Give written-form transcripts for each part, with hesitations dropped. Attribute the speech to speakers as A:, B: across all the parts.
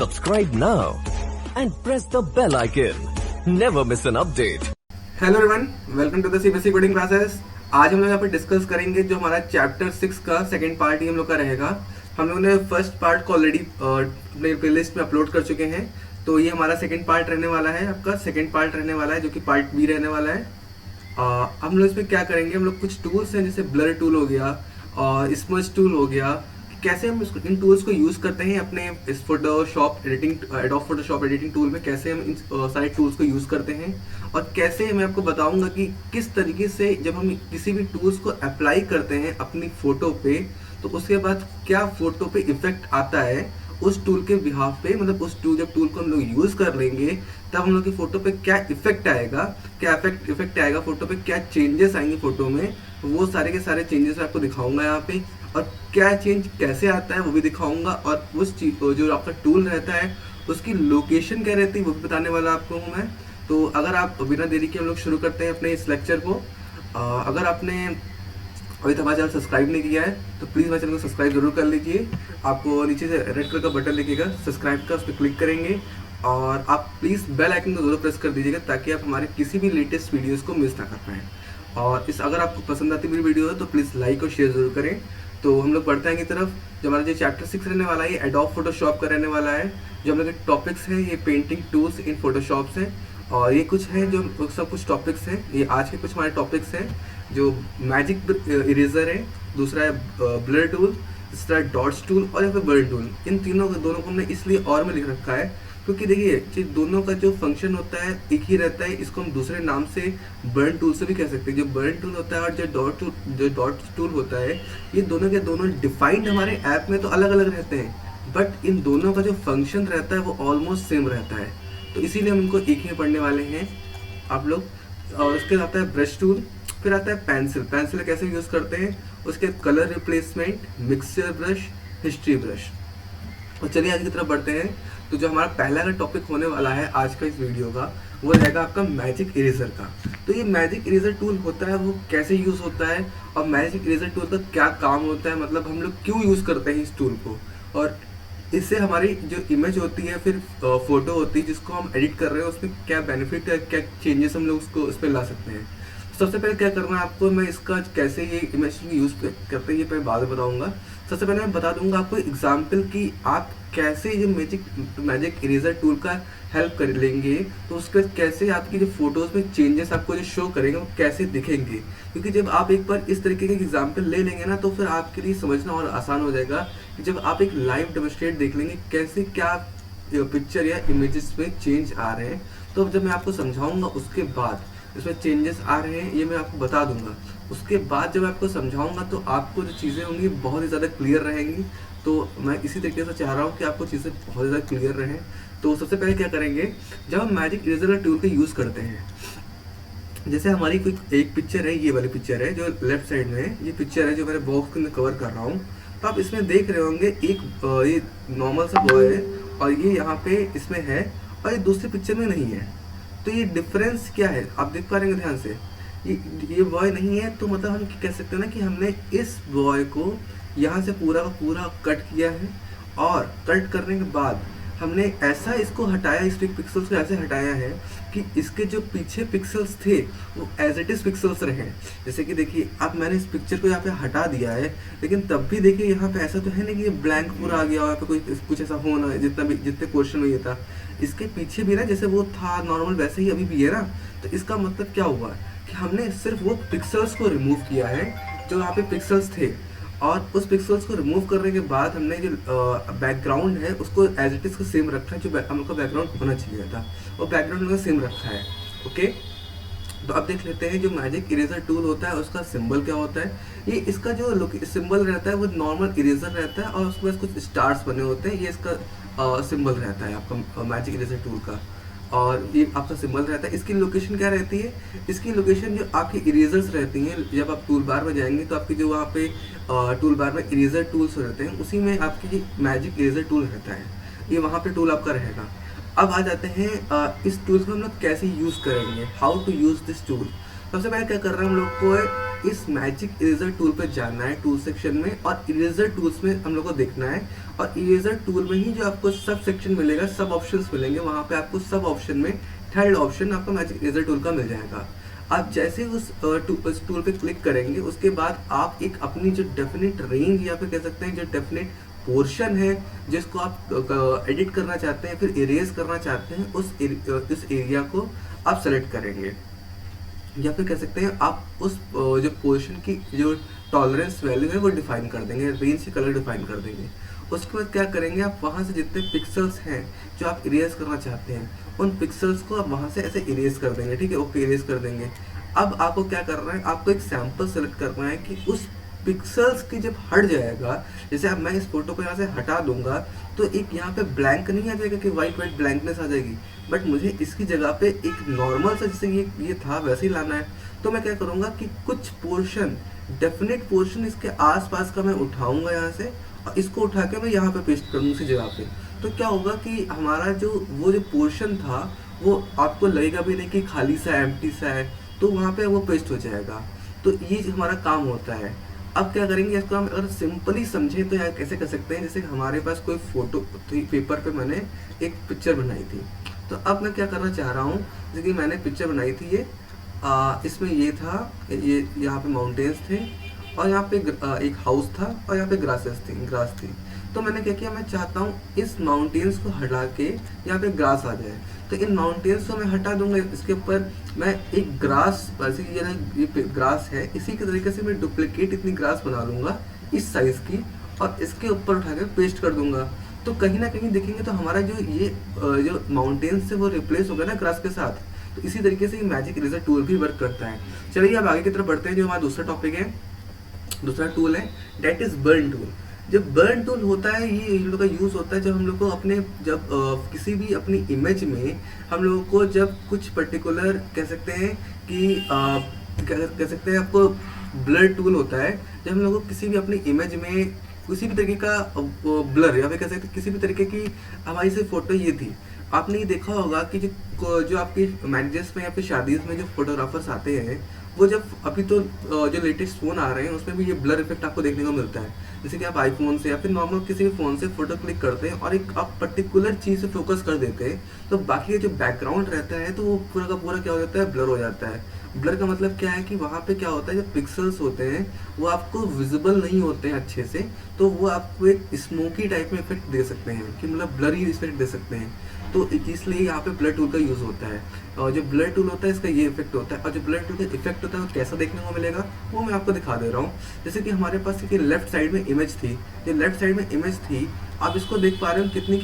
A: Subscribe now and press the bell icon. Never miss an update.
B: Hello everyone, welcome to the CBSE coding classes. आज हम लोग यहाँ पे discuss करेंगे जो हमारा चैप्टर 6 का सेकंड पार्ट ही हम लोग का रहेगा। हम लोगों ने फर्स्ट पार्ट को ऑलरेडी अपने प्लेलिस्ट में अपलोड कर चुके हैं, तो ये हमारा सेकंड पार्ट रहने वाला है। आपका सेकंड पार्ट रहने वाला है जो कि पार्ट बी रहने वाला है। हम लोग इसमें क्या करेंगे, हम लोग कुछ टूल्स हैं जैसे ब्लर टूल हो गया और स्मज टूल हो गया, कैसे हम इन टूल्स को यूज़ करते हैं अपने इस Photoshop editing, adobe Photoshop editing tool में, कैसे हम इन सारे टूल्स को यूज़ करते हैं और कैसे मैं आपको बताऊंगा कि किस तरीके से जब हम किसी भी टूल्स को अप्लाई करते हैं अपनी फ़ोटो पे तो उसके बाद क्या फ़ोटो पे इफेक्ट आता है उस टूल के बिहाफ पे। मतलब उस टूल, जब टूल को हम लोग यूज़ कर लेंगे तब हम लोग की फ़ोटो पे क्या इफेक्ट आएगा, क्या इफेक्ट आएगा फ़ोटो पे, क्या चेंजेस आएंगे फ़ोटो में, वो सारे के सारे चेंजेस मैं आपको दिखाऊंगा यहाँ पे। और क्या चेंज कैसे आता है वो भी दिखाऊंगा, और उस चीज जो आपका टूल रहता है उसकी लोकेशन क्या रहती है वो भी बताने वाला आपको हूँ मैं। तो अगर आप बिना देरी के हम लोग शुरू करते हैं अपने इस लेक्चर को। अगर आपने अभी तक हमारा चैनल सब्सक्राइब नहीं किया है तो प्लीज़ हमारे चैनल को सब्सक्राइब जरूर कर लीजिए। आपको नीचे से रेड कलर का बटन दिखेगा सब्सक्राइब का, उस पर क्लिक करेंगे और आप प्लीज़ बेल आइकन को जरूर प्रेस कर दीजिएगा ताकि आप हमारे किसी भी लेटेस्ट वीडियोज़ को मिस ना कर पाएँ। और अगर आपको पसंद आती मेरी वीडियो है तो प्लीज़ लाइक और शेयर जरूर करें। तो हम लोग बढ़ते हैं की तरफ। जो हमारा जो चैप्टर 6 रहने वाला है ये एडोब फोटोशॉप का रहने वाला है। जो हम लोग के टॉपिक्स हैं ये पेंटिंग टूल्स इन फोटोशॉप्स हैं, और ये कुछ हैं जो सब कुछ टॉपिक्स हैं। ये आज के कुछ हमारे टॉपिक्स हैं, जो मैजिक इरेजर है, दूसरा है ब्लर टूल, तीसरा है डॉट्स टूल और यहाँ पे बर्न टूल। इन दोनों को हमने इसलिए और में लिख रखा है क्योंकि देखिए दोनों का जो फंक्शन होता है एक ही रहता है। इसको हम दूसरे नाम से बर्न टूल से भी कह सकते हैं। जो बर्न टूल होता है और जो डॉट टूल होता है, ये दोनों के दोनों डिफाइंड हमारे ऐप में तो अलग अलग रहते हैं, बट इन दोनों का जो फंक्शन रहता है वो ऑलमोस्ट सेम रहता है। तो इसीलिए हम इनको एक ही पढ़ने वाले हैं आप लोग। और उसके बाद आता है ब्रश टूल, फिर आता है पेंसिल। पेंसिल कैसे यूज़ करते हैं, उसके colour replacement, mixture brush, history brush. और चलिए आज की तरफ बढ़ते हैं। तो जो हमारा पहला का टॉपिक होने वाला है आज का इस वीडियो का वो रहेगा आपका मैजिक इरेजर का। तो ये मैजिक इरेजर टूल होता है वो कैसे यूज़ होता है और मैजिक इरेजर टूल का क्या काम होता है, मतलब हम लोग क्यों यूज़ करते हैं इस टूल को, और इससे हमारी जो इमेज होती है फिर फोटो होती है जिसको हम एडिट कर रहे हैं उसमें क्या बेनिफिट है, क्या चेंजेस हम लोग उसको उस पर ला सकते हैं। सबसे पहले क्या करना है आपको, मैं इसका कैसे ये इमेज यूज़ करते हैं ये मैं बाद में बताऊंगा। सबसे पहले मैं बता दूंगा आपको एग्जाम्पल कि आप कैसे ये मैजिक इरेजर टूल का हेल्प कर लेंगे, तो उसके कैसे आपकी जो फोटोज़ में चेंजेस आपको जो शो करेंगे वो कैसे दिखेंगे। क्योंकि जब आप एक बार इस तरीके के एग्जाम्पल ले लेंगे ना तो फिर आपके लिए समझना और आसान हो जाएगा कि जब आप एक लाइव डेमोन्स्ट्रेट देख लेंगे कैसे क्या पिक्चर या इमेजेस में चेंज आ रहे हैं। तो जब मैं आपको समझाऊंगा उसके बाद इसमें चेंजेस आ रहे हैं ये मैं आपको बता दूंगा। उसके बाद जब आपको समझाऊंगा तो आपको जो चीज़ें होंगी बहुत ही ज़्यादा क्लियर रहेंगी। तो मैं इसी तरीके से चाह रहा हूँ कि आपको चीज़ें बहुत ज़्यादा क्लियर रहें। तो सबसे पहले क्या करेंगे, जब हम मैजिक इरेजर टूल का यूज़ करते हैं, जैसे हमारी कोई एक पिक्चर है, ये वाली पिक्चर है जो लेफ्ट साइड में है, ये पिक्चर है जो मैंने बॉक्स के अंदर कवर कर रहा हूँ। तो आप इसमें देख रहे होंगे एक ये नॉर्मल सा बॉय है और ये यहाँ पे इसमें है और ये दूसरी पिक्चर में नहीं है। तो ये डिफरेंस क्या है आप देख पा रहे हैं ध्यान से, ये बॉय नहीं है। तो मतलब हम कह सकते हैं ना कि हमने इस बॉय को यहाँ से पूरा का पूरा कट किया है, और कट करने के बाद हमने ऐसा इसको हटाया, इस पिक्सल्स को ऐसे हटाया है कि इसके जो पीछे पिक्सल्स थे वो एज इट इज पिक्सल्स रहे। जैसे कि देखिए अब मैंने इस पिक्चर को यहाँ पे हटा दिया है, लेकिन तब भी देखिए यहाँ पे ऐसा तो है नहीं कि ये ब्लैंक पूरा आ गया और यहाँ पे कुछ ऐसा हो ना, जितने पोर्शन में ये था इसके पीछे भी ना जैसे वो था नॉर्मल वैसे ही अभी भी है ना। तो इसका मतलब क्या हुआ कि हमने सिर्फ वो पिक्सल्स को रिमूव किया है जो यहाँ पे पिक्सल्स थे, और उस पिक्सल्स को रिमूव करने के बाद हमने जो बैकग्राउंड है उसको एज इट इज को सेम रखा है। जो हम लोग का बैकग्राउंड होना चाहिए था वो बैकग्राउंड हम लोग सेम रखा है। ओके, तो अब देख लेते हैं जो मैजिक इरेजर टूल होता है उसका सिंबल क्या होता है। ये इसका जो सिंबल रहता है वो नॉर्मल इरेजर रहता है और उसके बाद कुछ स्टार्स बने होते हैं, ये इसका सिंबल रहता है आपका मैजिक इरेजर टूल का, और ये आपका सिंबल रहता है। इसकी लोकेशन क्या रहती है, इसकी लोकेशन जो आपकी इरेजर्स रहती हैं, जब आप टूल बार में जाएंगे तो आपकी जो वहाँ पे टूल बार में इरेजर टूल्स रहते हैं उसी में आपकी मैजिक इरेजर टूल रहता है, ये वहाँ पे टूल आपका रहेगा। अब आ जाते हैं इस टूल को हम लोग कैसे यूज़ करेंगे, how to use this tool. सबसे पहले क्या कर रहे हैं हम लोग को इस मैजिक इरेजर टूल पे जाना है टूल सेक्शन में, और इरेजर टूल्स में हम लोग को देखना है और इरेजर टूल में ही जो आपको सब सेक्शन मिलेगा, सब ऑप्शंस मिलेंगे, वहाँ पे आपको सब ऑप्शन में थर्ड ऑप्शन आपको मैजिक इरेजर टूल का मिल जाएगा। आप जैसे ही उस टूल पे क्लिक करेंगे उसके बाद आप एक अपनी जो डेफिनेट रेंज या फिर कह सकते हैं जो डेफिनेट पोर्शन है जिसको आप एडिट करना चाहते हैं फिर इरेज करना चाहते हैं, उस एरिया को आप सेलेक्ट करेंगे, या फिर कह सकते हैं आप उस जो पोर्शन की जो टॉलरेंस वैल्यू है वो डिफाइन कर देंगे, रेंज की कलर डिफाइन कर देंगे। उसके बाद क्या करेंगे, आप वहाँ से जितने पिक्सल्स हैं जो आप इरेज करना चाहते हैं उन पिक्सल्स को आप वहाँ से ऐसे इरेज कर देंगे, ठीक है, ओके इरेज कर देंगे। अब आपको क्या करना है, आपको एक सैंपल सेलेक्ट करना है कि उस पिक्सल्स की जब हट जाएगा, जैसे अब मैं इस फोटो को यहाँ से हटा दूंगा तो एक यहाँ पे ब्लैंक नहीं आ जाएगा कि वाइट वाइट ब्लैंकनेस आ जाएगी, बट मुझे इसकी जगह पे एक नॉर्मल सा जैसे ये था वैसे ही लाना है। तो मैं क्या करूँगा कि कुछ पोर्शन, डेफिनेट पोर्शन इसके आसपास का मैं उठाऊंगा यहाँ से और इसको उठा के मैं यहाँ पे पेस्ट करूँगा उसी जगह पे। तो क्या होगा कि हमारा वो जो पोर्शन था वो आपको लगेगा भी नहीं कि खाली सा एम्प्टी सा है, तो वहाँ पे वो पेस्ट हो जाएगा। तो ये हमारा काम होता है। अब क्या करेंगे, इसको हम अगर सिंपली समझे तो यार कैसे कर सकते हैं, जैसे हमारे पास कोई फोटो थी, पेपर पे मैंने एक पिक्चर बनाई थी, तो अब मैं क्या करना चाह रहा हूँ, जैसे कि मैंने पिक्चर बनाई थी ये इसमें ये था, ये यहाँ पे माउंटेन्स थे और यहाँ पे एक हाउस था और यहाँ पे ग्रास थी। तो मैंने क्या किया, मैं चाहता हूँ इस माउंटेन्स को हटा के यहाँ पे ग्रास आ जाए, तो इन माउंटेन्स को मैं हटा दूंगा, इसके ऊपर मैं एक ग्रास, वैसे ये ग्रास है, इसी के तरीके से मैं डुप्लीकेट इतनी ग्रास बना लूंगा इस साइज की और इसके ऊपर उठा के पेस्ट कर दूंगा। तो कहीं ना कहीं देखेंगे तो हमारा जो माउंटेन्स से वो रिप्लेस होगा ना ग्रास के साथ। तो इसी तरीके से मैजिक इरेजर टूल भी वर्क करता है। चलिए अब आगे की तरफ बढ़ते हैं, जो हमारा दूसरा टॉपिक है, दूसरा टूल है डेट इज बर्न टूल। जब बर्न टूल होता है ये इन लोगों का यूज होता है जब हम लोग को अपने किसी भी अपनी इमेज में हम लोगों को जब कुछ पर्टिकुलर कह सकते हैं कि कह सकते हैं आपको ब्लर टूल होता है, जब हम लोग को किसी भी अपनी इमेज में किसी भी तरीके का ब्लर या फिर कह सकते हैं किसी भी तरीके की हमारी से फोटो ये थी, आपने ये देखा होगा कि जो आपकी मैरिजेस में या फिर शादीज में जो फोटोग्राफर्स आते हैं वो जब अभी तो जो लेटेस्ट फ़ोन आ रहे हैं उसमें भी ये ब्लर इफेक्ट आपको देखने को मिलता है। जैसे कि आप आईफोन से या फिर नॉर्मल किसी भी फ़ोन से फोटो क्लिक करते हैं और एक आप पर्टिकुलर चीज़ से फोकस कर देते हैं तो बाकी जो बैकग्राउंड रहता है तो वो पूरा का पूरा क्या हो जाता है, ब्लर हो जाता है। ब्लर का मतलब क्या है कि वहाँ पे क्या होता है, जो पिक्सल्स होते हैं वो आपको विजिबल नहीं होते हैं अच्छे से, तो वो आपको एक स्मोकी टाइप में इफेक्ट दे सकते हैं कि मतलब ब्लरी इफेक्ट दे सकते हैं। तो इसलिए यहाँ पे ब्लर टूल का यूज़ होता है। और जो ब्लर टूल होता है इसका ये इफेक्ट होता है, और जो ब्लर टूल का इफेक्ट होता है वो कैसा देखने को मिलेगा वो मैं आपको दिखा दे रहा हूँ। जैसे कि हमारे पास एक लेफ्ट साइड में इमेज थी, जो लेफ्ट साइड में इमेज थी आप इसको देख पा रहे हो कितनी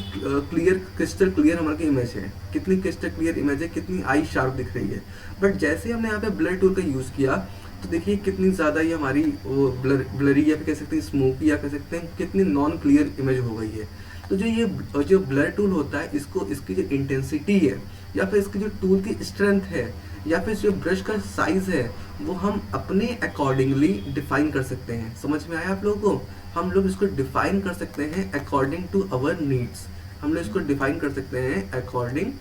B: क्रिस्टल क्लियर हमारी इमेज है, कितनी क्रिस्टल क्लियर इमेज है, कितनी आई शार्प दिख रही है। बट जैसे हमने यहाँ पे ब्लर टूल का यूज़ किया तो देखिए कितनी ज़्यादा ये हमारी वो ब्लरी या फिर कह सकते हैं स्मोकी या कह सकते हैं कितनी नॉन क्लियर इमेज हो गई है। तो जो ब्लर टूल होता है इसको इसकी जो इंटेंसिटी है या फिर इसकी जो टूल की स्ट्रेंथ है या फिर जो ब्रश का साइज है वो हम अपने अकॉर्डिंगली डिफाइन कर सकते हैं। समझ में आया आप लोगों को? हम लोग इसको डिफाइन कर सकते हैं अकॉर्डिंग टू आवर नीड्स। हम लोग इसको डिफाइन कर सकते हैं अकॉर्डिंग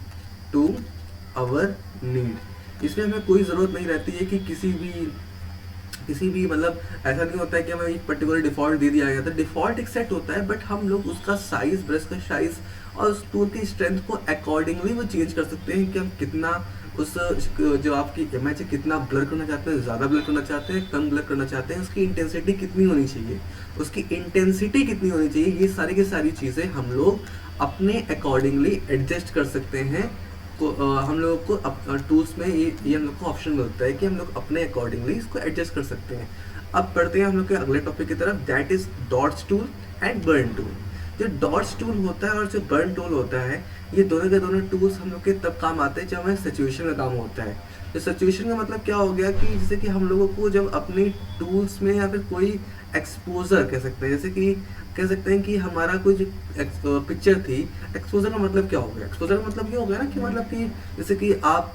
B: टू आवर नीड। इसमें हमें कोई ज़रूरत नहीं रहती है कि किसी भी मतलब ऐसा नहीं होता है कि हमें एक पर्टिकुलर डिफ़ॉल्ट दे दिया गया था। डिफ़ॉल्ट एक सेट होता है बट हम लोग उसका साइज, ब्रश का साइज और उस टूल की स्ट्रेंथ को अकॉर्डिंगली वो चेंज कर सकते हैं कि हम कितना उस जो आपकी इमेज है कितना ब्लर करना चाहते हैं, ज़्यादा ब्लर करना चाहते हैं, कम ब्लर करना चाहते हैं, उसकी इंटेंसिटी कितनी होनी चाहिए, ये सारी की सारी चीज़ें हम लोग अपने अकॉर्डिंगली एडजस्ट कर सकते हैं। हम लोगों को टूल्स में ये हम लोग को ऑप्शन मिलता है कि हम लोग अपने अकॉर्डिंगली इसको एडजस्ट कर सकते हैं। अब बढ़ते हैं हम लोग के अगले टॉपिक की तरफ, that is dots tool and burn tool. जो डॉट्स टूल होता है और जो बर्न टूल होता है ये दोनों के दोनों टूल्स हम लोग के तब काम आते हैं जब हमें सिचुएशन का काम होता है। तो सिचुएशन का मतलब क्या हो गया कि जैसे कि हम लोगों को जब अपनी टूल्स में या फिर कोई एक्सपोजर कह सकते हैं, जैसे कि कह सकते हैं कि हमारा कोई जो पिक्चर थी, एक्सपोजर का मतलब क्या हो गया? एक्सपोजर का मतलब ये हो गया ना कि मतलब कि जैसे कि आप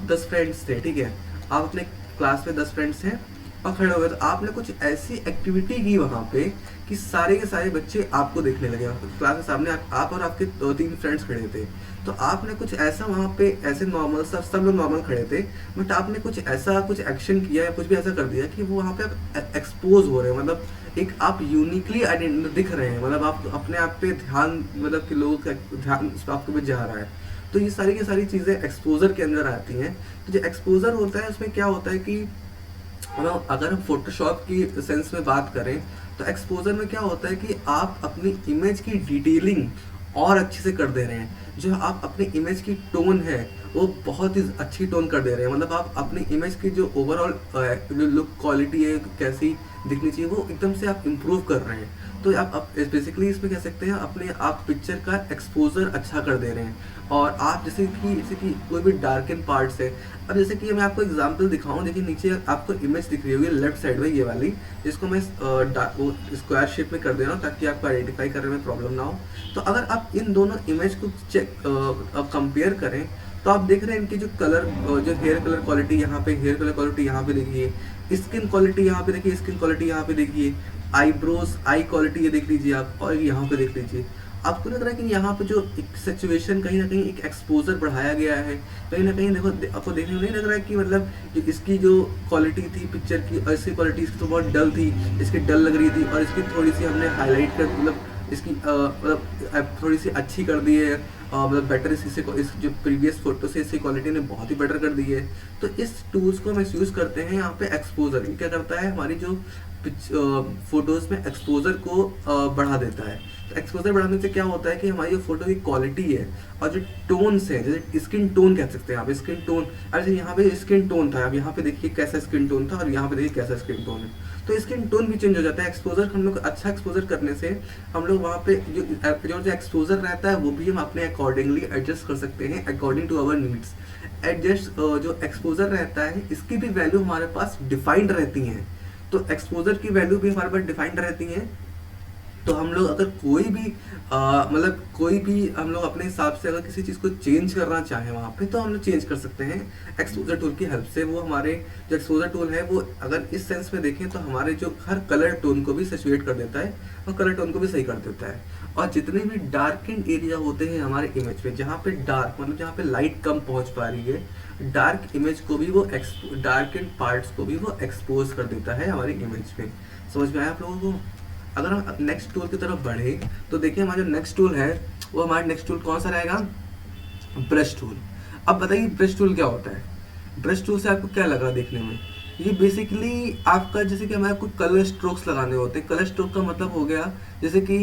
B: 10 फ्रेंड्स थे, ठीक है, आप अपने क्लास में 10 फ्रेंड्स हैं और खड़े हो गए, तो आपने कुछ ऐसी एक्टिविटी की वहाँ पे कि सारे के सारे बच्चे आपको देखने लगे। क्लास के सामने आप और आपके 2-3 फ्रेंड्स खड़े थे, तो आपने कुछ ऐसा वहाँ पे ऐसे नॉर्मल सब लोग नॉर्मल खड़े थे, बट आपने कुछ एक्शन किया या कुछ भी ऐसा कर दिया कि वो वहाँ पे एक्सपोज हो रहे हैं, मतलब एक आप यूनिकली दिख रहे हैं, मतलब आप अपने आप पे ध्यान, मतलब कि लोगों का ध्यान इस पे आपके पे जा रहा है। तो ये सारी की सारी चीज़ें एक्सपोजर के अंदर आती हैं। तो जो एक्सपोजर होता है उसमें क्या होता है कि मतलब अगर हम फोटोशॉप की सेंस में बात करें तो एक्सपोजर में क्या होता है कि आप अपनी इमेज की डिटेलिंग और अच्छे से कर दे रहे हैं। जो आप अपनी इमेज की टोन है वो बहुत ही अच्छी टोन कर दे रहे हैं, मतलब आप अपनी इमेज की जो ओवरऑल जो लुक क्वालिटी है कैसी दिखनी चाहिए वो एकदम से आप इम्प्रूव कर रहे हैं। तो आप बेसिकली इसमें कह सकते हैं अपने आप पिक्चर का एक्सपोजर अच्छा कर दे रहे हैं। और आप जैसे कि कोई भी डार्कन पार्ट्स है, अब जैसे कि मैं आपको एग्जांपल दिखाऊं, देखिए नीचे आपको इमेज दिख रही होगी लेफ्ट साइड में, ये वाली, जिसको मैं स्क्वायर शेप में कर दे रहा हूँ ताकि आपको आइडेंटिफाई करने में प्रॉब्लम ना हो। तो अगर आप इन दोनों इमेज को कंपेयर करें तो आप देख रहे हैं इनकी जो कलर, जो हेयर कलर क्वालिटी, यहाँ पे हेयर कलर क्वालिटी यहाँ पे देखिए, स्किन क्वालिटी यहाँ पे देखिए, स्किन क्वालिटी यहाँ पे देखिए, आईब्रोज आई क्वालिटी ये देख लीजिए आप, और यहाँ पे देख लीजिए। आपको लग रहा है कि यहाँ पे जो एक सिचुएशन कहीं ना कहीं एक एक्सपोजर बढ़ाया गया है, कहीं ना कहीं देखो आपको देखने में नहीं लग रहा है कि मतलब इसकी जो क्वालिटी थी पिक्चर की और इसकी क्वालिटी इसकी तो बहुत डल थी, इसकी डल लग रही थी, और इसकी थोड़ी सी हमने हाईलाइट कर मतलब इसकी मतलब थोड़ी सी अच्छी कर दी है, मतलब बेटर इस जो प्रीवियस फोटो से इसकी क्वालिटी ने बहुत ही बेटर कर दी है। तो इस टूल्स को हम यूज़ करते हैं यहाँ पे एक्सपोजर। ये क्या करता है, हमारी जो फोटोज़ में एक्सपोजर को बढ़ा देता है। तो एक्सपोजर बढ़ाने से क्या होता है कि हमारी जो फोटो की क्वालिटी है और जो टोन्स है, जैसे स्किन टोन कह सकते हैं आप, स्किन टोन, अरे यहाँ पे स्किन टोन था, अब यहाँ पे देखिए कैसा स्किन टोन था और यहाँ पे देखिए कैसा स्किन टोन है, तो स्किन टोन भी चेंज हो जाता है। एक्सपोजर हम लोग अच्छा एक्सपोजर करने से हम लोग वहाँ पे जो एक्सपोजर रहता है वो भी हम अपने अकॉर्डिंगली एडजस्ट कर सकते हैं, according to our needs. Adjust जो एक्सपोजर रहता है इसकी भी वैल्यू हमारे पास डिफाइंड रहती हैं, तो एक्सपोजर की वैल्यू भी हमारे पास डिफाइंड रहती है। तो हम लोग अगर कोई भी मतलब कोई भी हम लोग अपने हिसाब से अगर किसी चीज़ को चेंज करना चाहें वहाँ पे, तो हम लोग चेंज कर सकते हैं एक्सपोजर टूल की हेल्प से। वो हमारे जो एक्सपोजर टूल है वो अगर इस सेंस में देखें तो हमारे जो हर कलर टोन को भी सैचुरेट कर देता है और कलर टोन को भी सही कर देता है। और जितने भी डार्केंड एरिया होते हैं हमारे इमेज में, जहाँ पे डार्क मतलब जहाँ पे लाइट कम पहुँच पा रही है, डार्क इमेज को भी वो डार्केंड पार्ट्स को भी वो एक्सपोज कर देता है हमारी इमेज में। समझ में आया आप लोगों को? अगर हम नेक्स्ट टूल की तरफ बढ़े तो देखिए हमारा जो नेक्स्ट टूल है वो हमारा नेक्स्ट टूल कौन सा रहेगा, ब्रश टूल। अब बताइए ब्रश टूल क्या होता है? ब्रश टूल से आपको क्या लग रहा है देखने में? ये बेसिकली आपका जैसे कि हमारे कुछ कलर स्ट्रोक्स लगाने होते हैं। कलर स्ट्रोक का मतलब हो गया जैसे कि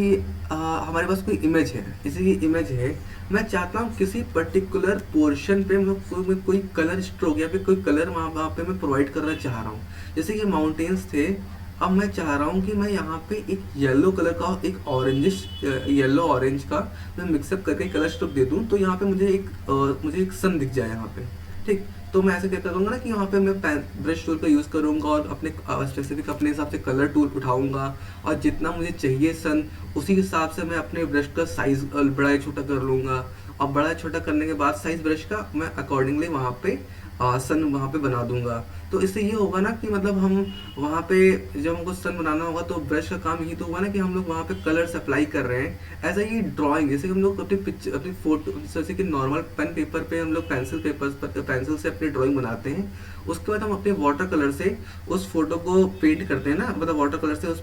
B: हमारे पास कोई इमेज है, जैसे ये इमेज है, मैं चाहता हूँ किसी पर्टिकुलर पोर्शन पे मैं कोई कलर स्ट्रोक या फिर कोई कलर वहाँ पे मैं प्रोवाइड करना चाह रहा हूँ। जैसे कि माउंटेन्स थे, अब मैं चाह रहा हूँ कि मैं यहाँ पे एक येलो कलर का, एक ऑरेंजिश येलो ऑरेंज का मैं मिक्सअप करके कलर स्ट्रोक दे दूँ, तो यहाँ पे मुझे एक सन दिख जाए यहाँ पे, ठीक। तो मैं ऐसे क्या करूँगा ना कि यहाँ पे मैं ब्रश टूल का यूज़ करूँगा और अपने स्पेसिफिक अपने हिसाब से कलर टूल उठाऊँगा और जितना मुझे चाहिए सन, उसी हिसाब से मैं अपने ब्रश का साइज़ बड़ा या छोटा कर लूँगा। और बड़ा या छोटा करने के बाद साइज़ ब्रश का मैं अकॉर्डिंगली वहाँ पे सन वहाँ पे बना दूंगा। तो इससे ये होगा ना कि मतलब हम वहाँ पे जब हमको सन बनाना होगा तो ब्रश का काम यही तो होगा ना कि हम लोग वहाँ पे कलर्स अप्लाई कर रहे हैं। ऐसा ही ड्राइंग, जैसे हम लोग अपनी फोटो, जैसे कि नॉर्मल पेन पेपर पे हम लोग पेंसिल से अपनी ड्राइंग बनाते हैं, उसके बाद हम अपने वाटर कलर से उस फोटो को पेंट करते हैं ना, मतलब वाटर कलर से उस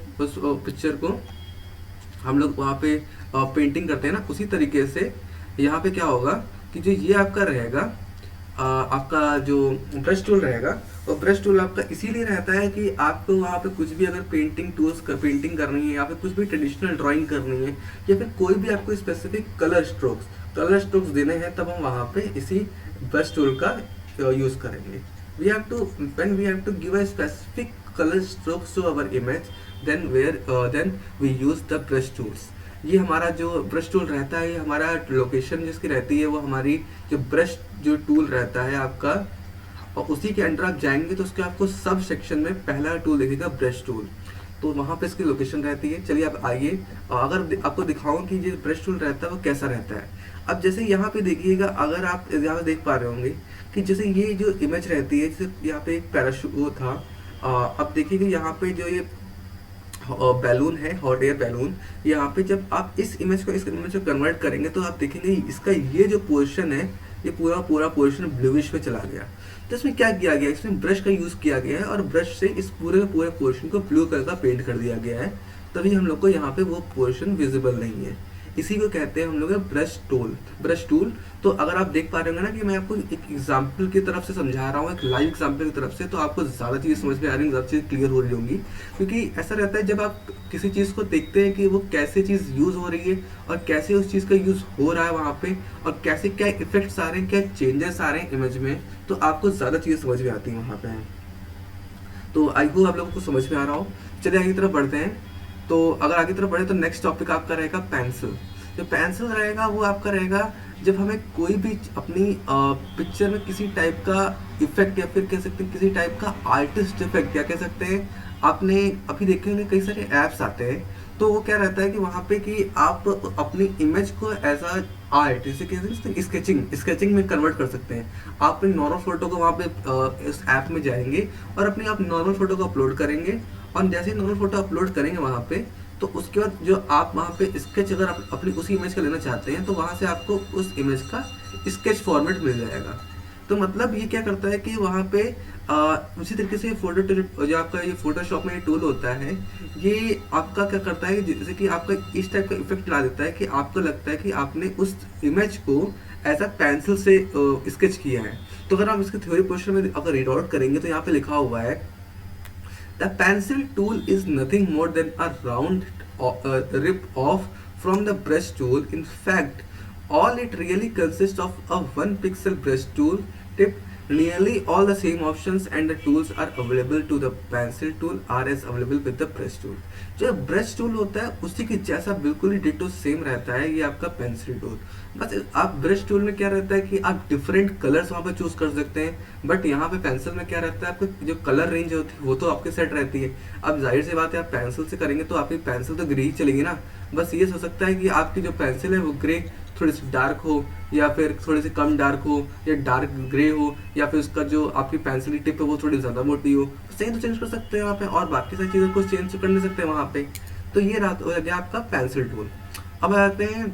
B: पिक्चर को हम लोग वहाँ पे पेंटिंग करते हैं ना। उसी तरीके से यहाँ पे क्या होगा कि जो ये आपका रहेगा, आपका जो ब्रश टूल रहेगा, और ब्रश टूल आपका इसीलिए रहता है कि आपको वहाँ पे कुछ भी अगर पेंटिंग करनी है या फिर कुछ भी ट्रेडिशनल ड्राइंग करनी है या फिर कोई भी आपको स्पेसिफिक कलर स्ट्रोक्स देने हैं, तब हम वहाँ पे इसी ब्रश टूल का यूज़ करेंगे। when we have to give a specific color strokes to our image, then we use the brush tools। ये हमारा जो ब्रश टूल रहता है, ये हमारा लोकेशन जिसकी रहती है वो हमारी जो ब्रश जो टूल रहता है आपका, और उसी के अंडर आप जाएंगे तो उसके आपको सब सेक्शन में पहला टूल दिखेगा ब्रश टूल, तो वहाँ पे इसकी लोकेशन रहती है। चलिए आप आइए, अगर आपको दिखाऊं कि ये ब्रश टूल रहता है वो कैसा रहता है। अब जैसे यहाँ पे देखिएगा, अगर आप यहाँ पे देख पा रहे होंगे कि जैसे ये जो इमेज रहती है, जैसे यहाँ पे एक पैराशूट था, अब देखिएगा यहाँ पे जो ये बैलून है, हॉट एयर बैलून, यहाँ पे जब आप इस इमेज को कन्वर्ट करेंगे तो आप देखेंगे इसका ये जो पोर्शन है, ये पूरा पोर्शन ब्लूइश में चला गया। तो इसमें क्या किया गया है, इसमें ब्रश का यूज़ किया गया है और ब्रश से इस पूरे पूरे पोर्शन को ब्लू कलर का पेंट कर दिया गया है, तभी हम लोग को यहाँ पे वो पोर्शन विजिबल नहीं है। इसी को कहते हैं हम लोग ब्रश टूल। ब्रश टूल, तो अगर आप देख पा रहे होंगे ना कि मैं आपको एक एग्जाम्पल की तरफ से समझा रहा हूँ, एक लाइव एग्जाम्पल की तरफ से, तो आपको ज़्यादा चीज़ समझ में आ रही है, ज़्यादा चीज़ क्लियर हो रही होंगी। क्योंकि ऐसा रहता है जब आप किसी चीज़ को देखते हैं कि वो कैसे चीज़ यूज़ हो रही है और कैसे उस चीज़ का यूज़ हो रहा है वहाँ पे, और कैसे क्या इफेक्ट्स आ रहे हैं, क्या चेंजेस आ रहे हैं इमेज में, तो आपको ज़्यादा चीज़ें समझ में आती हैं वहाँ पे। तो आई होप आप लोगों को समझ में आ रहा हो। चलिए आगे की तरफ बढ़ते हैं। तो अगर आगे की तरफ बढ़े तो नेक्स्ट टॉपिक आपका रहेगा पेंसिल। जो पेंसिल रहेगा वो आपका रहेगा जब हमें कोई भी अपनी पिक्चर में किसी टाइप का इफेक्ट, या फिर कह सकते हैं किसी टाइप का आर्टिस्ट इफेक्ट, या कह सकते हैं, आपने अभी देखे होंगे कई सारे ऐप्स आते हैं, तो वो क्या रहता है कि वहाँ पे कि आप अपनी इमेज को एज अ आर्ट, जैसे कि स्केचिंग में कन्वर्ट कर सकते हैं। आप अपनी नॉर्मल फोटो को वहाँ पे इस ऐप में जाएंगे और अपनी आप नॉर्मल फोटो को अपलोड करेंगे, और जैसे ही नॉर्मल फोटो अपलोड करेंगे वहाँ पे, तो उसके बाद जो आप वहाँ पे स्केच अगर आप अपनी उसी इमेज का लेना चाहते हैं, तो वहाँ से आपको उस इमेज का स्केच फॉर्मेट मिल जाएगा। तो मतलब ये क्या करता है कि वहाँ पे उसी तरीके से फोटो जो आपका ये फोटोशॉप में ये टूल होता है, ये आपका क्या करता है, जैसे कि आपका इस टाइप का इफेक्ट ला देता है कि आपको लगता है कि आपने उस इमेज को एज अ पेंसिल से स्केच किया है। तो अगर आप इसके थ्योरी पोर्शन में अगर रीड आउट करेंगे तो यहाँ पे लिखा हुआ है, The pencil tool is nothing more than a round rip-off from the brush tool. In fact, all it really consists of a one-pixel brush tool tip. Nearly all the same options and the tools are available to the pencil tool are as available with the brush tool. जो brush tool होता है उसी के जैसा बिल्कुल ही ditto same रहता है ये आपका पेंसिल टूल। बस आप ब्रश टूल में क्या रहता है कि आप डिफरेंट कलर्स वहाँ पे चूज कर सकते हैं, बट यहाँ पे पेंसिल में क्या रहता है, आपको जो कलर रेंज होती है वो तो आपके सेट रहती है। अब जाहिर सी बात है आप पेंसिल से करेंगे तो आपकी पेंसिल तो ग्रे ही चलेगी ना। बस ये हो सकता है कि आपकी जो पेंसिल है वो ग्रे थोड़ी सी डार्क हो, या फिर थोड़ी सी कम डार्क हो, या डार्क ग्रे हो, या फिर उसका जो आपकी पेंसिल की टिप है वो थोड़ी ज़्यादा मोटी हो, सही तो चेंज कर सकते हैं वहाँ पे, और बाकी सारी चीज़ों को चेंज कर नहीं सकते वहाँ पे। तो ये रात हो गया आपका पेंसिल टूल। अब आते हैं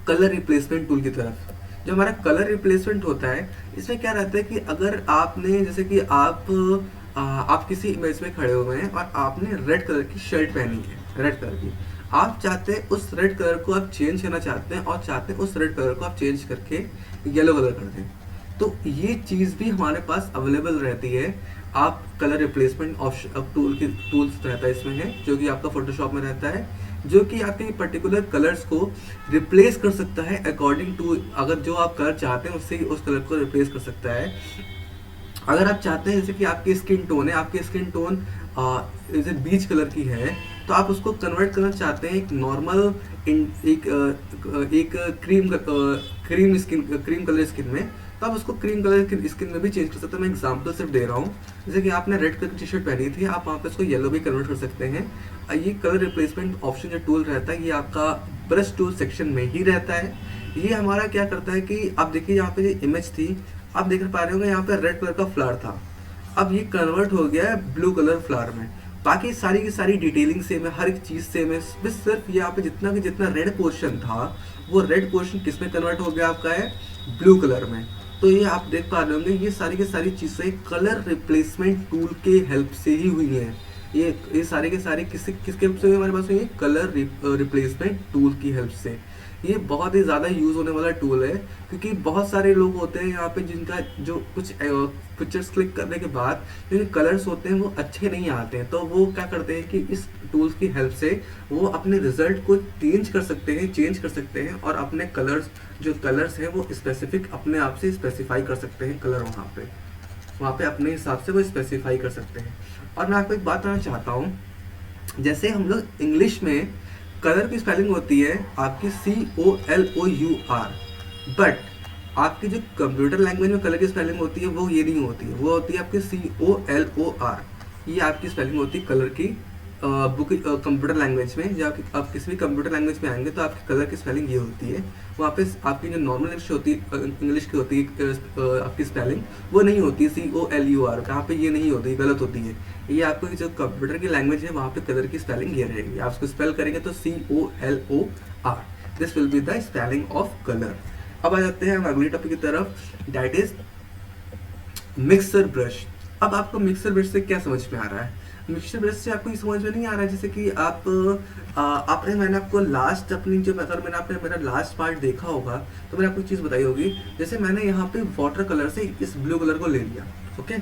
B: कलर रिप्लेसमेंट टूल की तरफ। जो हमारा कलर रिप्लेसमेंट होता है, इसमें क्या रहता है कि अगर आपने जैसे कि आप किसी इमेज में खड़े हुए हैं और आपने रेड कलर की शर्ट पहनी है, रेड कलर की, आप चाहते हैं उस रेड कलर को आप चेंज करना चाहते हैं, और चाहते हैं उस रेड कलर को आप चेंज करके येलो कलर कर दें, तो ये चीज़ भी हमारे पास अवेलेबल रहती है। आप कलर रिप्लेसमेंट ऑप्शन टूल्स रहता है इसमें है, जो कि आपका फोटोशॉप में रहता है, जो कि आपके पर्टिकुलर कलर्स को रिप्लेस कर सकता है अकॉर्डिंग टू, अगर जो आप कलर चाहते हैं उससे उस कलर को रिप्लेस कर सकता है। अगर आप चाहते हैं जैसे कि आपकी स्किन टोन है, आपकी स्किन टोन जैसे बीच कलर की है, तो आप उसको कन्वर्ट करना चाहते हैं एक नॉर्मल एक क्रीम कलर स्किन में, तो आप उसको क्रीम कलर की स्किन में भी चेंज कर सकते हैं। मैं एग्जांपल सिर्फ दे रहा हूँ, जैसे कि आपने रेड कलर की टी शर्ट पहनी थी, आप वहाँ पे इसको येलो भी कन्वर्ट कर सकते हैं। ये कलर रिप्लेसमेंट ऑप्शन जो टूल रहता है ये आपका ब्रश टूल सेक्शन में ही रहता है। ये हमारा क्या करता है कि आप देखिए यहाँ पे जो इमेज थी, आप देख पा रहे होंगे यहाँ पे रेड कलर का फ्लावर था, अब ये कन्वर्ट हो गया है ब्लू कलर फ्लावर में। बाकी सारी की सारी डिटेलिंग सेम है, हर एक चीज़ सेम है, बस सिर्फ यहाँ पे जितना रेड पोर्शन था वो रेड पोर्शन किस में कन्वर्ट हो गया आपका है, ब्लू कलर में। तो ये आप देख पा रहे होंगे ये सारी की सारी चीज़ें कलर रिप्लेसमेंट टूल के हेल्प से ही हुई हैं। ये सारे के सारे किसके हेल्प से हुई हमारे पास हुई है, कलर रिप्लेसमेंट टूल की हेल्प से। ये बहुत ही ज़्यादा यूज़ होने वाला टूल है, क्योंकि बहुत सारे लोग होते हैं यहाँ पे जिनका जो कुछ पिक्चर्स क्लिक करने के बाद जो कलर्स होते हैं वो अच्छे नहीं आते हैं, तो वो क्या करते हैं कि इस टूल्स की हेल्प से वो अपने रिजल्ट को चेंज कर सकते हैं और अपने कलर्स हैं वो स्पेसिफिक अपने आप से स्पेसिफाई कर सकते हैं, कलर वहाँ पे अपने हिसाब से वो स्पेसिफाई कर सकते हैं। और मैं आपको एक बात बताना चाहता हूँ, जैसे हम लोग इंग्लिश में कलर की स्पेलिंग होती है आपकी COLOUR, बट आपकी जो कंप्यूटर लैंग्वेज में कलर की स्पेलिंग होती है वो ये नहीं होती है, वो होती है आपकी COLOR। ये आपकी स्पेलिंग होती है कलर की कंप्यूटर लैंग्वेज में। जब आप किसी भी कंप्यूटर लैंग्वेज में आएंगे तो आपकी कलर की स्पेलिंग ये होती है, वहाँ पे आपकी जो नॉर्मल इंग्लिश की होती है आपकी स्पेलिंग वो नहीं होती COLUR, यहाँ पे ये नहीं होती, गलत होती है। ये आपको जो कंप्यूटर की लैंग्वेज है वहाँ पे कलर की स्पेलिंग ये रहेगी, आप उसको स्पेल करेंगे तो COLOR, this will be the spelling of colour. अब आ जाते हैं हम अगली टॉपिक की तरफ, दैट इज मिक्सर ब्रश। अब आपको मिक्सर ब्रश से क्या समझ में आ रहा है? मिक्सर ब्रश से आपको ये समझ में नहीं आ रहा है जैसे कि आपने मैंने आपको लास्ट अपनी जो अगर मैंने आपने मेरा लास्ट पार्ट देखा होगा तो मैंने आपको एक चीज़ बताई होगी। जैसे मैंने यहाँ पे वाटर कलर से इस ब्लू कलर को ले लिया, ओके।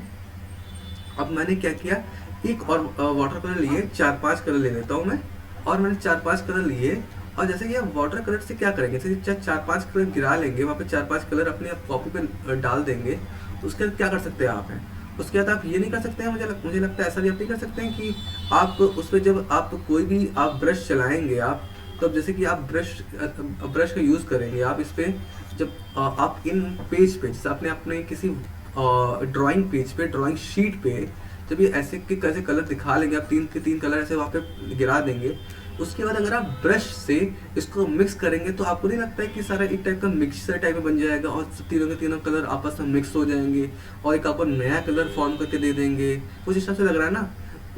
B: अब मैंने क्या किया, एक और वाटर कलर लिए, 4-5 कलर ले लेता हूँ मैं, और मैंने 4-5 कलर लिए। और जैसे कि आप वाटर कलर से क्या करेंगे, जैसे 4-5 कलर गिरा लेंगे, वहाँ पे 4-5 कलर अपने आप कॉपी पे डाल देंगे। उसके बाद क्या कर सकते हैं आप हैं, उसके बाद आप ये नहीं कर सकते हैं, मुझे लगता है ऐसा भी आप नहीं कर सकते हैं कि आप उस पर जब आप कोई भी आप ब्रश चलाएंगे आप, तब जैसे कि आप ब्रश का यूज़ करेंगे आप इस पर, जब आप इन पेज पे जैसे आपने अपने किसी ड्राइंग पेज पे, ड्राइंग शीट पे जब ये ऐसे के कैसे कलर दिखा लेंगे आप, 3 के 3 कलर ऐसे वहाँ पे गिरा देंगे। उसके बाद अगर आप ब्रश से इसको मिक्स करेंगे तो आपको नहीं लगता है कि सारा एक टाइप का मिक्सचर टाइप में बन जाएगा और तीनों के तीनों कलर आपस में मिक्स हो जाएंगे और एक आपको नया कलर फॉर्म करके दे देंगे? कुछ हिसाब से लग रहा है ना।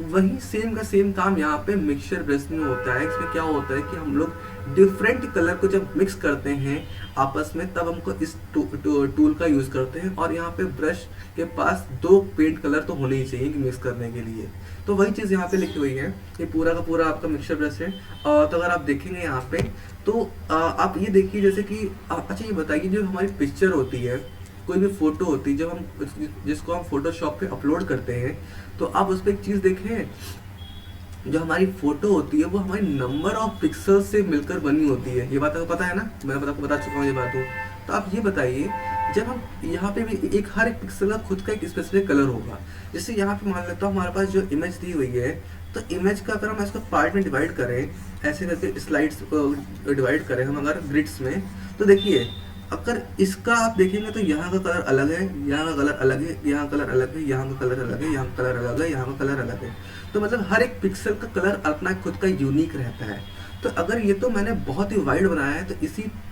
B: वही सेम का सेम काम यहाँ पे मिक्सचर ब्रश में होता है। इसमें क्या होता है कि हम लोग डिफरेंट कलर को जब मिक्स करते हैं आपस में, तब हमको इस टूल का यूज़ करते हैं। और यहाँ पे ब्रश के पास 2 पेंट कलर तो होने ही चाहिए कि मिक्स करने के लिए। तो वही चीज़ यहाँ पे लिखी हुई है। ये पूरा का पूरा आपका मिक्सचर ब्रश है। तो अगर आप देखेंगे यहाँ पे तो आप ये देखिए जैसे कि अच्छा ये बताइए, जो हमारी पिक्चर होती है, कोई भी फोटो होती है, जब हम जिसको हम फोटोशॉप पे अपलोड करते हैं, तो आप उस पर एक चीज़ देखें, जो हमारी फोटो होती है वो हमारी नंबर ऑफ पिक्सल से मिलकर बनी होती है। ये बात आपको पता है ना, मैं बता चुका हूँ ये बात। तो आप ये बताइए, जब हम यहाँ पे भी हर एक पिक्सल का खुद का एक स्पेसिफिक कलर होगा। जैसे यहाँ पे मान लेता हूँ हमारे पास जो इमेज दी हुई है, तो इमेज का अगर हम इसको पार्ट में डिवाइड करें, ऐसे करके स्लाइड्स डिवाइड करें हम अगर ग्रिड्स में, तो देखिए अगर इसका आप देखेंगे तो यहाँ का कलर अलग है, यहाँ का कलर अलग है, यहाँ कलर अलग है, यहाँ का कलर अलग है, यहाँ का कलर अलग है, यहाँ का कलर अलग है। तो मतलब हर एक पिक्सल का कलर अपना खुद का यूनिक रहता है। तो अगर ये तो मैंने बहुत ही वाइड बनाया है, तो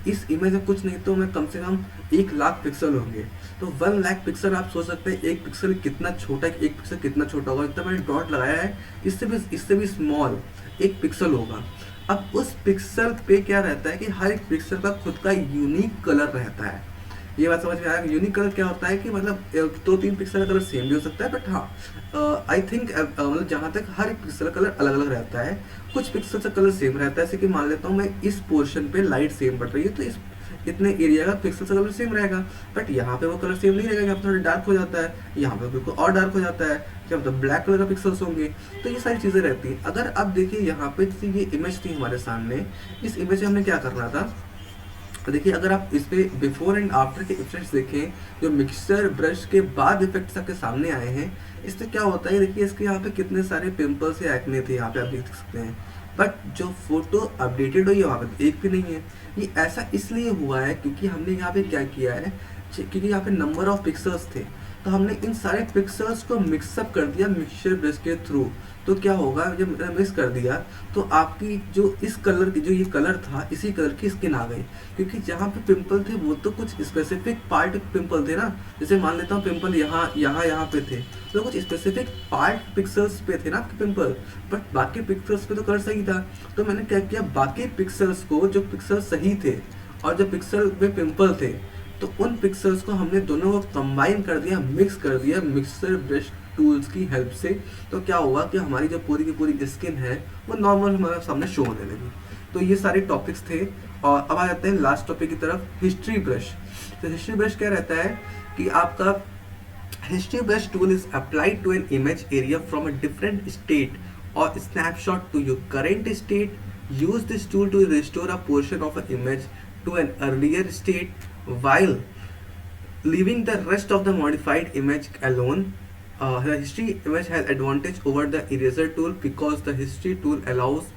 B: इस इमेज में कुछ नहीं तो मैं कम से कम 1 लाख पिक्सल होंगे। तो 1 लाख पिक्सल आप सोच सकते हैं एक पिक्सल कितना छोटा है, एक पिक्सल कितना छोटा होगा। इतना मैंने डॉट लगाया है, इससे भी स्मॉल एक पिक्सल होगा। अब उस पिक्सल पे क्या रहता है कि हर एक पिक्सल का खुद का यूनिक कलर रहता है। ये बात समझ में आया? यूनिक कलर क्या होता है कि मतलब 2-3 पिक्सल का कलर सेम भी हो सकता है, बट हाँ आई थिंक मतलब जहाँ तक हर एक पिक्सल का कलर अलग अलग रहता है। कुछ पिक्सल का कलर सेम रहता है, जैसे कि मान लेता हूँ मैं इस पोर्शन पे लाइट सेम पड़ रही है, तो इस इतने एरिया का पिक्सल का कलर सेम रहेगा। बट यहाँ पे वो कलर सेम नहीं रहेगा, यहाँ पे थोड़ा डार्क हो जाता है, यहाँ पे बिल्कुल और डार्क हो जाता है, क्या मतलब ब्लैक कलर का पिक्सल्स होंगे। तो ये सारी चीज़ें रहती हैं। अगर आप देखिए यहाँ पे ये इमेज थी हमारे सामने, इस इमेज में हमने क्या करना था, तो देखिए अगर आप इस पे बिफोर एंड आफ्टर के इफेक्ट्स देखें, जो मिक्सचर ब्रश के बाद इफेक्ट्स आपके सामने आए हैं, इससे क्या होता है, देखिए इसके यहाँ पे कितने सारे पिंपल्स या एक्ने थे, यहाँ पे आप देख सकते हैं। बट जो फोटो अपडेटेड हुई है वहाँ पे एक भी नहीं है। ये ऐसा इसलिए हुआ है क्योंकि हमने यहाँ पे क्या किया है, क्योंकि यहाँ पे नंबर ऑफ पिक्सल्स थे, तो हमने इन सारे पिक्सल्स को मिक्सअप कर दिया मिक्सचर ब्रश के थ्रू। तो क्या होगा, जब मैंने मिक्स कर दिया तो आपकी जो इस कलर की, जो ये कलर था, इसी कलर की स्किन आ गई। क्योंकि जहाँ पे पिंपल थे वो तो कुछ स्पेसिफिक पार्ट पिंपल थे ना। जैसे मान लेता हूँ पिंपल यहाँ पे थे, तो कुछ स्पेसिफिक पार्ट पिक्सल्स पे थे ना आपके पिंपल, बट बाकी पिक्सल्स पे तो कलर सही था। तो मैंने क्या किया, बाकी पिक्सल्स को, जो पिक्सल सही थे और जो पिक्सल में पिंपल थे, तो उन पिक्सल्स को हमने दोनों को कंबाइन कर दिया, मिक्स कर दिया मिक्सर ब्रश टूल्स की हेल्प से। तो क्या हुआ कि हमारी जो पूरी की पूरी स्किन है वो नॉर्मल हमारे सामने शो होने लगी। तो ये सारे टॉपिक्स थे। और अब आ जाते हैं लास्ट टॉपिक की तरफ, हिस्ट्री ब्रश। तो हिस्ट्री ब्रश क्या रहता है कि आपका history brush tool is applied to an image area from a different state or snapshot to your current state. Use this tool to restore a portion of a image to an earlier state while leaving the rest of the modified image alone. The history image has advantage over the eraser tool because the history tool allows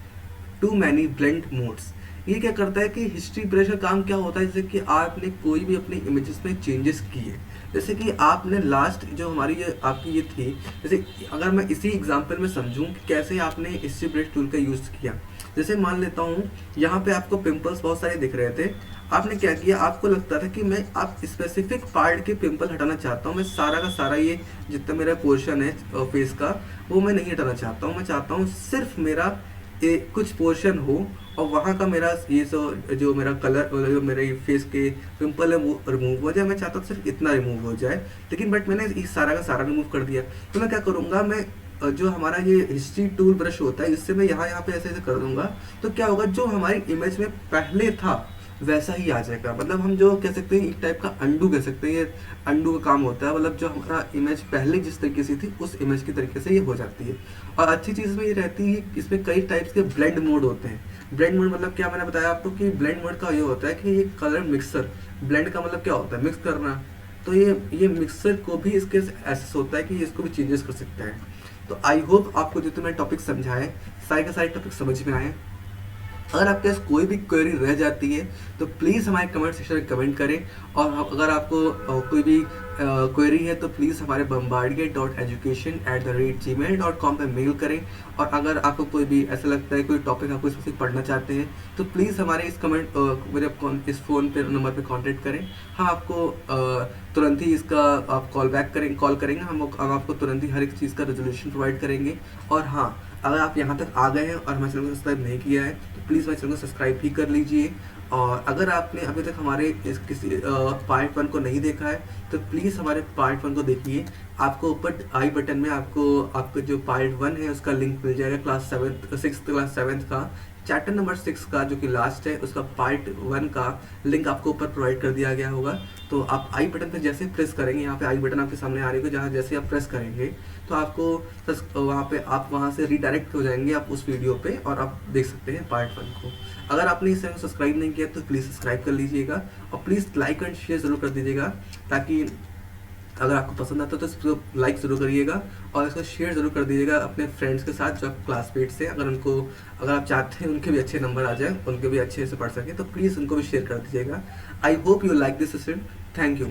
B: too many blend modes. ये क्या करता है कि history brush का काम क्या होता है, जैसे कि आपने कोई भी अपने इमेजेस में चेंजेस किए, जैसे कि आपने लास्ट जो हमारी ये आपकी ये थी, जैसे अगर मैं इसी एग्जांपल में समझूं कि कैसे आपने हिस्ट्री ब्रश टूल का यूज़ किया। जैसे मान लेता हूँ यहाँ पे आपको पिंपल्स बहुत सारे दिख रहे थे, आपने क्या किया, आपको लगता था कि मैं आप स्पेसिफिक पार्ट के पिंपल हटाना चाहता हूँ, मैं सारा का सारा ये जितना मेरा पोर्शन है फेस का वो मैं नहीं हटाना चाहता हूँ, मैं चाहता हूँ सिर्फ मेरा कुछ पोर्शन हो और वहाँ का मेरा ये जो मेरा कलर, जो मेरे फेस के पिंपल है वो रिमूव हो जाए। मैं चाहता हूँ सिर्फ इतना रिमूव हो जाए, लेकिन बट मैंने इस सारा का सारा रिमूव कर दिया। तो मैं क्या करूँगा, मैं जो हमारा ये हिस्ट्री टूल ब्रश होता है, इससे मैं यहाँ यहाँ पे ऐसे ऐसे कर दूंगा। तो क्या होगा, जो हमारी इमेज में पहले था वैसा ही आ जाएगा। मतलब हम जो कह सकते हैं एक टाइप का अंडू कह सकते हैं, ये अंडू का काम होता है। मतलब जो हमारा इमेज पहले जिस तरीके से थी उस इमेज की तरीके से ये हो जाती है। और अच्छी चीज़ में ये रहती है, इसमें कई टाइप्स के ब्लेंड मोड होते हैं। ब्लेंड मोड मतलब क्या, मैंने बताया आपको कि ब्लेंड मोड का ये होता है कि ये कलर मिक्सर, ब्लेंड का मतलब क्या होता है, मिक्स करना। तो ये मिक्सर को भी इसके एसेस होता है कि इसको भी चेंजेस कर सकते हैं। तो आई होप आपको जितने मैंने टॉपिक समझाए सारे के सारे टॉपिक समझ में आए। अगर आपके पास कोई भी क्वेरी रह जाती है तो प्लीज़ हमारे कमेंट सेक्शन में कमेंट करें। और अगर आपको कोई भी क्वेरी है तो प्लीज़ हमारे bombardier.education@gmail.com पे मेल करें। और अगर आपको कोई भी ऐसा लगता है कोई टॉपिक आपको स्पेसिफिक पढ़ना चाहते हैं तो प्लीज़ हमारे इस मेरे इस फ़ोन पे नंबर पे कांटेक्ट करें। हम आपको तुरंत ही इसका आप कॉल करेंगे। हम आपको तुरंत ही हर एक चीज़ का रेजोल्यूशन प्रोवाइड करेंगे। और हाँ, अगर आप यहाँ तक आ गए हैं और हमारे चैनल को सब्सक्राइब नहीं किया है तो प्लीज़ हमारे चैनल को सब्सक्राइब भी कर लीजिए। और अगर आपने अभी तक हमारे इस किसी पार्ट 1 को नहीं देखा है तो प्लीज़ हमारे पार्ट 1 को देखिए। आपको ऊपर आई बटन में आपको जो पार्ट 1 है उसका लिंक मिल जाएगा। क्लास 7th का चैप्टर नंबर 6 का जो कि लास्ट है उसका पार्ट 1 का लिंक आपको ऊपर प्रोवाइड कर दिया गया होगा। तो आप आई बटन पर जैसे प्रेस करेंगे, यहाँ पे आई बटन आपके सामने आ रही होगी, जहाँ जैसे आप प्रेस करेंगे तो आपको वहाँ से रिडायरेक्ट हो जाएंगे आप उस वीडियो पे और आप देख सकते हैं पार्ट 1 को। अगर आपने इस चैनल को सब्सक्राइब नहीं किया तो प्लीज़ सब्सक्राइब कर लीजिएगा और प्लीज़ लाइक एंड शेयर ज़रूर कर दीजिएगा, ताकि अगर आपको पसंद आता है तो इसको लाइक ज़रूर करिएगा और इसको शेयर ज़रूर कर दीजिएगा अपने फ्रेंड्स के साथ जो क्लासमेट्स हैं। अगर आप चाहते हैं उनके भी अच्छे नंबर आ जाए, उनके भी अच्छे से पढ़ सकें, तो प्लीज़ उनको भी शेयर कर दीजिएगा। I hope you like this session. Thank you.